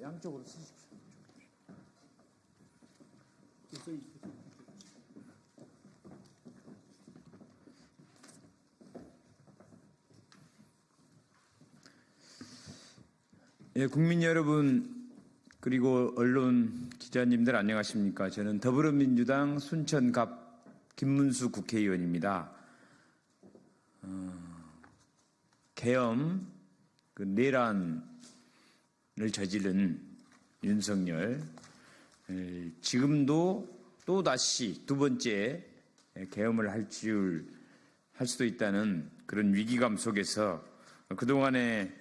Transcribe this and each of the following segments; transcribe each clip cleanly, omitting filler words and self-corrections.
양쪽으로 쓰십시오. 예, 국민 여러분 그리고 언론 기자님들 안녕하십니까? 저는 더불어민주당 순천갑 김문수 국회의원입니다. 계엄 내란을 저지른 윤석열, 지금도 또 다시 두 번째 계엄을 할 수도 있다는 그런 위기감 속에서 그동안에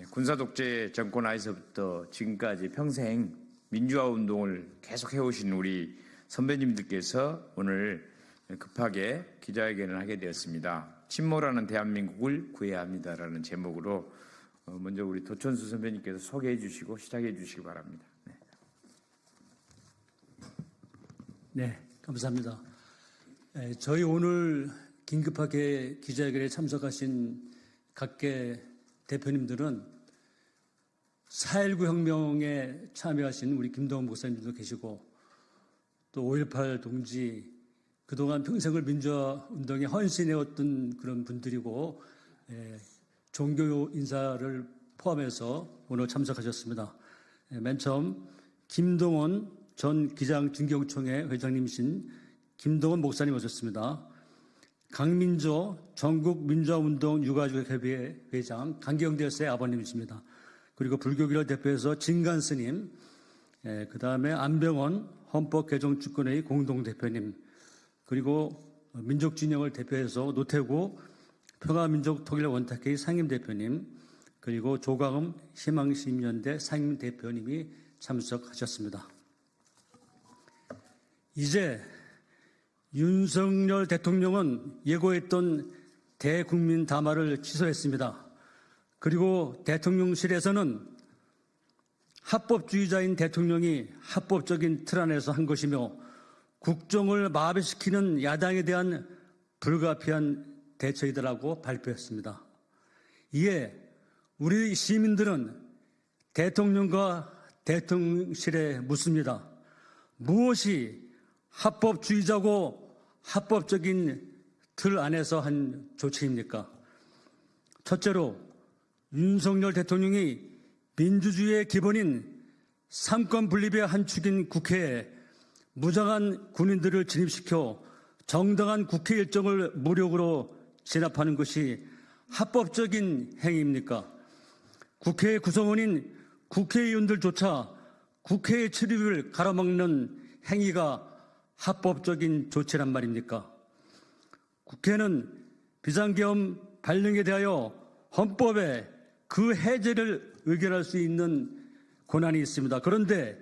군사독재 정권 하에서부터 지금까지 평생 민주화 운동을 계속 해오신 우리 선배님들께서 오늘 급하게 기자회견을 하게 되었습니다. 침몰하는 대한민국을 구해야 합니다라는 제목으로 먼저 우리 도천수 선배님께서 소개해 주시고 시작해 주시기 바랍니다. 네, 감사합니다. 저희 오늘 긴급하게 기자회견에 참석하신 각계 대표님들은 4.19 혁명에 참여하신 우리 김동원 목사님도 계시고 또 5.18 동지 그동안 평생을 민주화 운동에 헌신해왔던 그런 분들이고 종교 인사를 포함해서 오늘 참석하셨습니다. 맨 처음 김동원 전 기장중경총회 회장님이신 김동원 목사님 오셨습니다. 강민조 전국민주화운동 유가족협의회 회장 강경대스의 아버님이십니다. 그리고 불교기를 대표해서 진간스님, 그 다음에 안병원 헌법개정주권회의 공동대표님, 그리고 민족진영을 대표해서 노태구 평화민족통일원탁회의 상임대표님, 그리고 조광음 희망시민연대 상임대표님이 참석하셨습니다. 이제 윤석열 대통령은 예고했던 대국민 담화를 취소했습니다. 그리고 대통령실에서는 합법주의자인 대통령이 합법적인 틀 안에서 한 것이며 국정을 마비시키는 야당에 대한 불가피한 대처이다라고 발표했습니다. 이에 우리 시민들은 대통령과 대통령실에 묻습니다. 무엇이 합법주의자고 합법적인 틀 안에서 한 조치입니까? 첫째로 윤석열 대통령이 민주주의의 기본인 삼권 분립의 한 축인 국회에 무장한 군인들을 진입시켜 정당한 국회 일정을 무력으로 진압하는 것이 합법적인 행위입니까? 국회 구성원인 국회의원들조차 국회의 출입을 가로막는 행위가 합법적인 조치란 말입니까? 국회는 비상계엄 발령에 대하여 헌법에 그 해제를 의결할 수 있는 권한이 있습니다. 그런데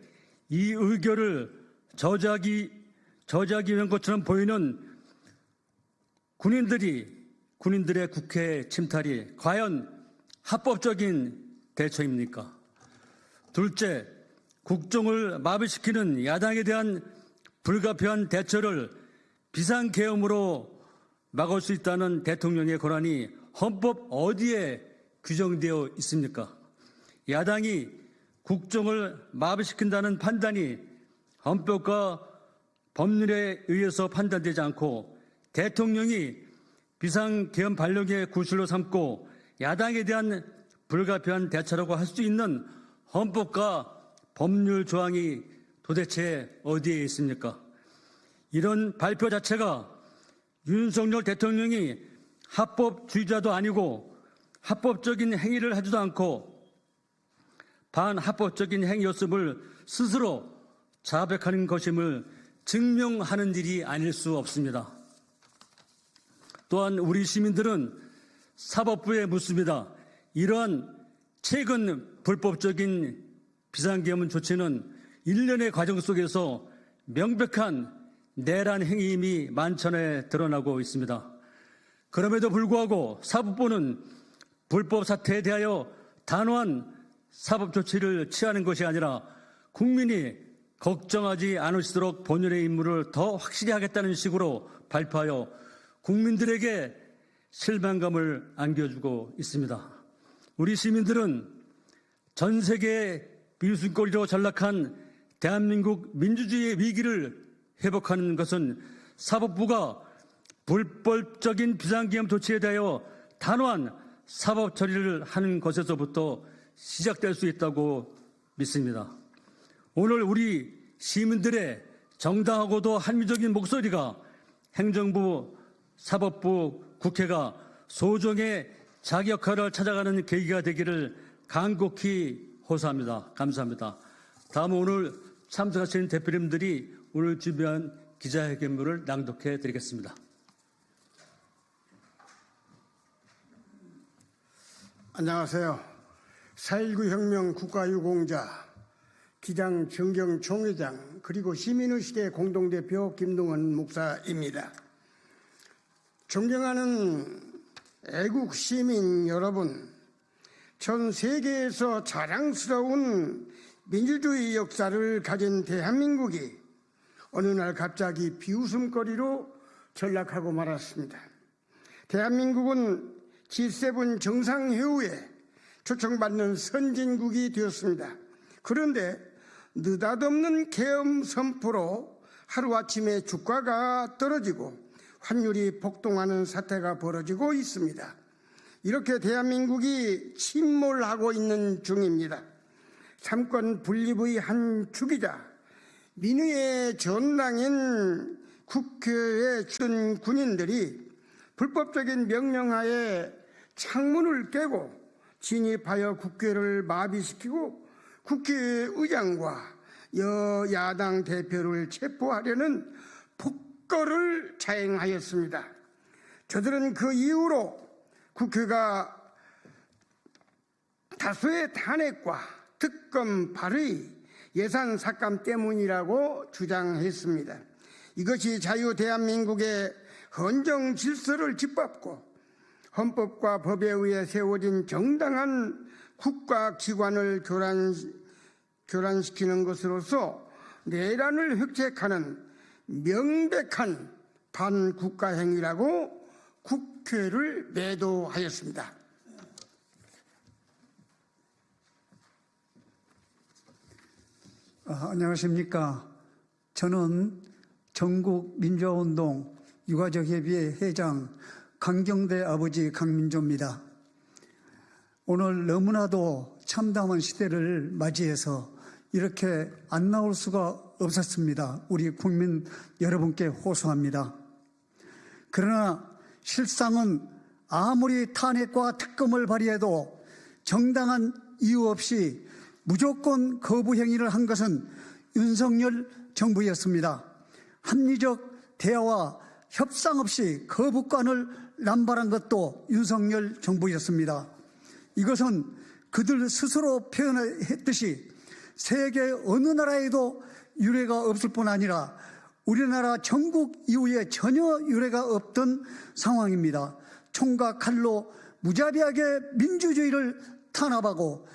이 의결을 저지하기 위한 것처럼 보이는 군인들의 국회 침탈이 과연 합법적인 대처입니까? 둘째, 국정을 마비시키는 야당에 대한 불가피한 대처를 비상계엄으로 막을 수 있다는 대통령의 권한이 헌법 어디에 규정되어 있습니까? 야당이 국정을 마비시킨다는 판단이 헌법과 법률에 의해서 판단되지 않고 대통령이 비상계엄 발령의 구실로 삼고 야당에 대한 불가피한 대처라고 할 수 있는 헌법과 법률 조항이 도대체 어디에 있습니까? 이런 발표 자체가 윤석열 대통령이 합법주의자도 아니고 합법적인 행위를 하지도 않고 반합법적인 행위였음을 스스로 자백하는 것임을 증명하는 일이 아닐 수 없습니다. 또한 우리 시민들은 사법부에 묻습니다. 이러한 최근 불법적인 비상계엄 조치는 일련의 과정 속에서 명백한 내란 행위임이 만천에 드러나고 있습니다. 그럼에도 불구하고 사법부는 불법 사태에 대하여 단호한 사법 조치를 취하는 것이 아니라 국민이 걱정하지 않으시도록 본연의 임무를 더 확실히 하겠다는 식으로 발표하여 국민들에게 실망감을 안겨주고 있습니다. 우리 시민들은 전 세계 비웃음거리로 전락한 대한민국 민주주의의 위기를 회복하는 것은 사법부가 불법적인 비상계엄 조치에 대하여 단호한 사법 처리를 하는 것에서부터 시작될 수 있다고 믿습니다. 오늘 우리 시민들의 정당하고도 합리적인 목소리가 행정부, 사법부, 국회가 소정의 자기 역할을 찾아가는 계기가 되기를 간곡히 호소합니다. 감사합니다. 다음은 오늘 참석하신 대표님들이 오늘 준비한 기자회견문을 낭독해 드리겠습니다. 안녕하세요. 4.19 혁명 국가유공자, 기장 정경 총회장, 그리고 시민의식의 공동대표 김동원 목사입니다. 존경하는 애국 시민 여러분, 전 세계에서 자랑스러운 민주주의 역사를 가진 대한민국이 어느 날 갑자기 비웃음거리로 전락하고 말았습니다. 대한민국은 G7 정상회의에 초청받는 선진국이 되었습니다. 그런데 느닷없는 계엄 선포로 하루아침에 주가가 떨어지고 환율이 폭등하는 사태가 벌어지고 있습니다. 이렇게 대한민국이 침몰하고 있는 중입니다. 삼권 분립의 한 축이자 민의의 전당인 국회에 출연 군인들이 불법적인 명령하에 창문을 깨고 진입하여 국회를 마비시키고 국회의장과 여야당 대표를 체포하려는 폭거를 자행하였습니다. 저들은 그 이후로 국회가 다수의 탄핵과 특검 발의, 예산 삭감 때문이라고 주장했습니다. 이것이 자유 대한민국의 헌정 질서를 짓밟고 헌법과 법에 의해 세워진 정당한 국가기관을 교란시키는 것으로서 내란을 획책하는 명백한 반국가 행위라고 국회를 매도하였습니다. 안녕하십니까. 저는 전국민주화운동 유가족협의회 회장 강경대 아버지 강민조입니다. 오늘 너무나도 참담한 시대를 맞이해서 이렇게 안 나올 수가 없었습니다. 우리 국민 여러분께 호소합니다. 그러나 실상은 아무리 탄핵과 특검을 발의해도 정당한 이유 없이 무조건 거부 행위를 한 것은 윤석열 정부였습니다. 합리적 대화와 협상 없이 거부권을 남발한 것도 윤석열 정부였습니다. 이것은 그들 스스로 표현했듯이 세계 어느 나라에도 유례가 없을 뿐 아니라 우리나라 전국 이후에 전혀 유례가 없던 상황입니다. 총과 칼로 무자비하게 민주주의를 탄압하고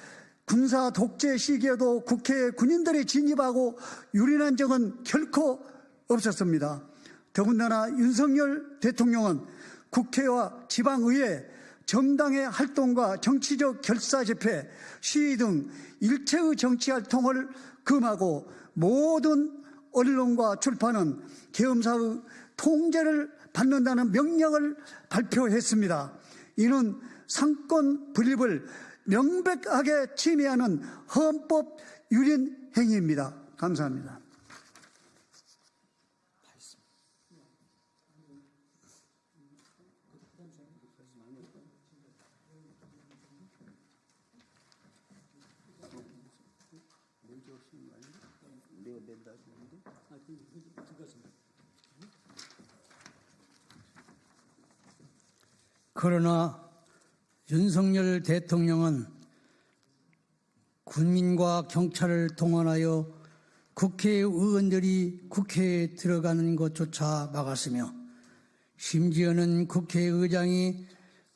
군사 독재 시기에도 국회에 군인들이 진입하고 유린한 적은 결코 없었습니다. 더군다나 윤석열 대통령은 국회와 지방의회, 정당의 활동과 정치적 결사 집회, 시위 등 일체의 정치활동을 금하고 모든 언론과 출판은 계엄사의 통제를 받는다는 명령을 발표했습니다. 이는 상권 분립을 명백하게 침해하는 헌법 유린 행위입니다. 감사합니다. 그러나 윤석열 대통령은 군민과 경찰을 동원하여 국회의원들이 국회에 들어가는 것조차 막았으며 심지어는 국회의장이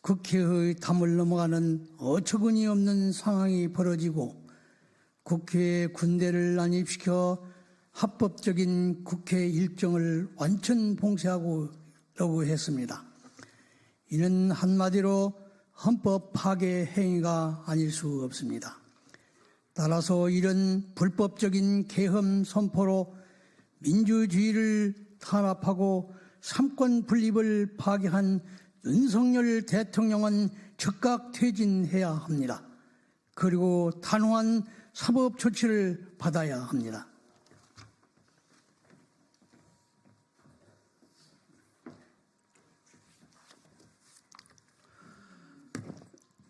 국회의 담을 넘어가는 어처구니 없는 상황이 벌어지고 국회에 군대를 난입시켜 합법적인 국회 일정을 완전 봉쇄하려고 했습니다. 이는 한마디로 헌법 파괴 행위가 아닐 수 없습니다. 따라서 이런 불법적인 계엄 선포로 민주주의를 탄압하고 삼권 분립을 파괴한 윤석열 대통령은 즉각 퇴진해야 합니다. 그리고 단호한 사법 조치를 받아야 합니다.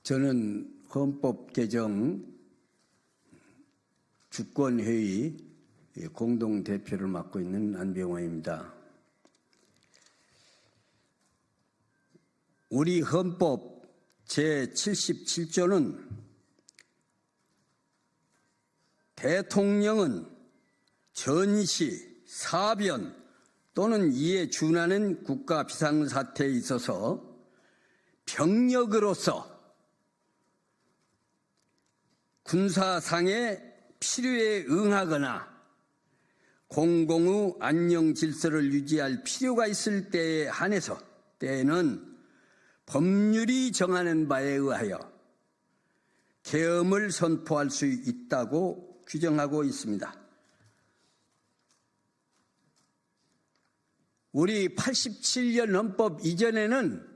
저는 헌법 개정 주권회의 공동대표를 맡고 있는 안병호입니다. 우리 헌법 제77조는 대통령은 전시, 사변 또는 이에 준하는 국가 비상사태에 있어서 병력으로서 군사상의 필요에 응하거나 공공의 안녕 질서를 유지할 필요가 있을 때에 한해서 때에는 법률이 정하는 바에 의하여 계엄을 선포할 수 있다고 규정하고 있습니다. 우리 87년 헌법 이전에는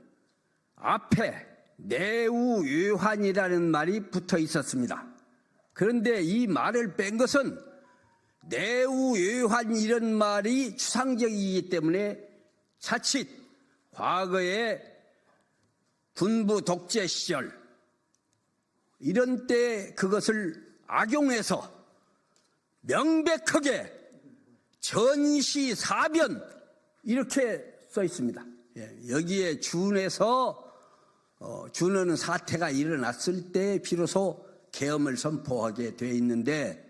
앞에 내우외환이라는 말이 붙어 있었습니다. 그런데 이 말을 뺀 것은 내우외환 이런 말이 추상적이기 때문에 자칫 과거에 군부 독재 시절 이런 때 그것을 악용해서 명백하게 전시 사변 이렇게 써 있습니다. 여기에 준해서 준하는 사태가 일어났을 때 비로소 계엄을 선포하게 되어 있는데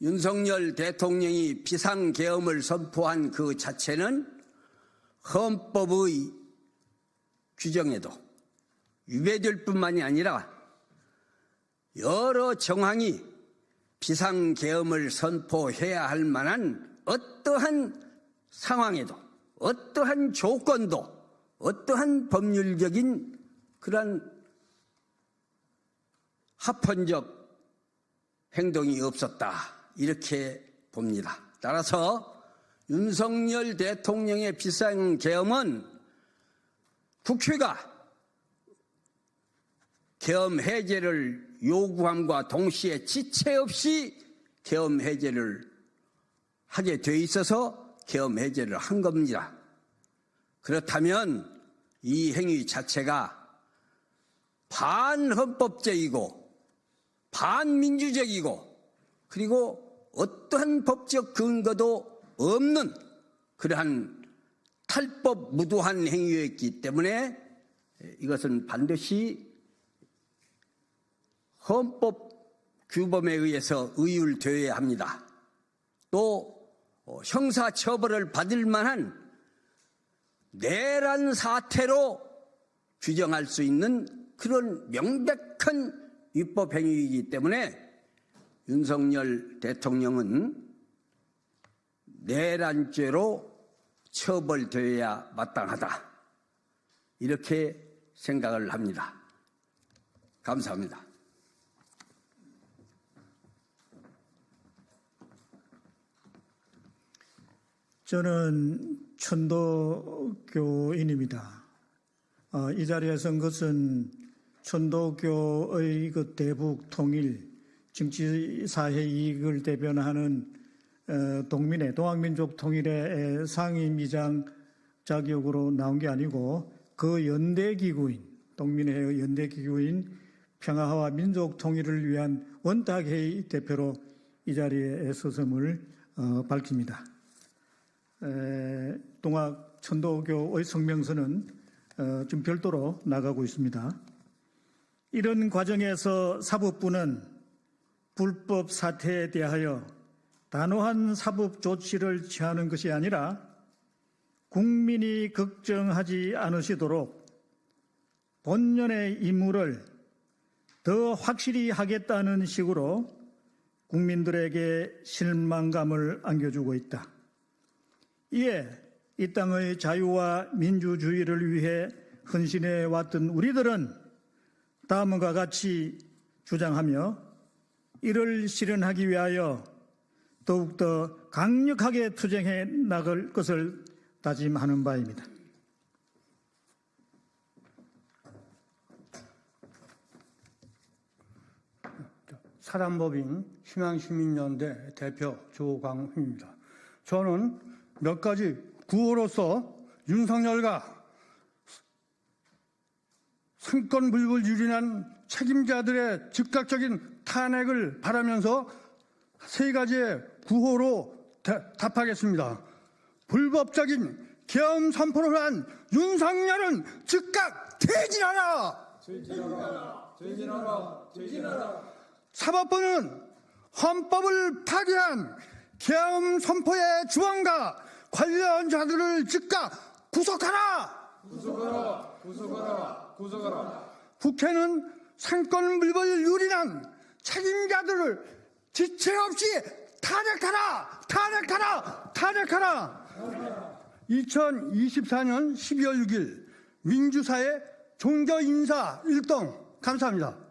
윤석열 대통령이 비상계엄을 선포한 그 자체는 헌법의 규정에도 위배될 뿐만이 아니라 여러 정황이 비상계엄을 선포해야 할 만한 어떠한 상황에도 어떠한 조건도 어떠한 법률적인 그런 합헌적 행동이 없었다 이렇게 봅니다. 따라서 윤석열 대통령의 비상계엄은 국회가 계엄 해제를 요구함과 동시에 지체 없이 계엄 해제를 하게 돼 있어서 계엄 해제를 한 겁니다. 그렇다면 이 행위 자체가 반헌법적이고 반민주적이고 그리고 어떠한 법적 근거도 없는 그러한 탈법무도한 행위였기 때문에 이것은 반드시 헌법 규범에 의해서 의율되어야 합니다. 또 형사처벌을 받을 만한 내란 사태로 규정할 수 있는 그런 명백한 위법 행위이기 때문에 윤석열 대통령은 내란죄로 처벌되어야 마땅하다 이렇게 생각을 합니다. 감사합니다. 저는 천도교인입니다. 이 자리에 선 것은 천도교의 그 대북 통일, 정치 사회 이익을 대변하는 동민회, 동학민족 통일의 상임위장 자격으로 나온 게 아니고 그 연대기구인, 동민회의 연대기구인 평화와 민족 통일을 위한 원탁회의 대표로 이 자리에 서섬을 밝힙니다. 동학 천도교의 성명서는 좀 별도로 나가고 있습니다. 이런 과정에서 사법부는 불법 사태에 대하여 단호한 사법 조치를 취하는 것이 아니라 국민이 걱정하지 않으시도록 본연의 임무를 더 확실히 하겠다는 식으로 국민들에게 실망감을 안겨주고 있다. 이에 이 땅의 자유와 민주주의를 위해 헌신해 왔던 우리들은 다음과 같이 주장하며 이를 실현하기 위하여 더욱더 강력하게 투쟁해 나갈 것을 다짐하는 바입니다. 사단법인 희망시민연대 대표 조광훈입니다. 저는 몇 가지 구호로서 윤석열과 상권불불 유린한 책임자들의 즉각적인 탄핵을 바라면서 세 가지의 구호로 답하겠습니다. 불법적인 계엄 선포를 한 윤석열은 즉각 퇴진하라! 사법부는 헌법을 파괴한 계엄 선포의 주범과 관련자들을 즉각 구속하라! 국회는 상권불벌 유린한 책임자들을 지체 없이 탄핵하라! 2024년 12월 6일 민주사회 종교인사 일동 감사합니다.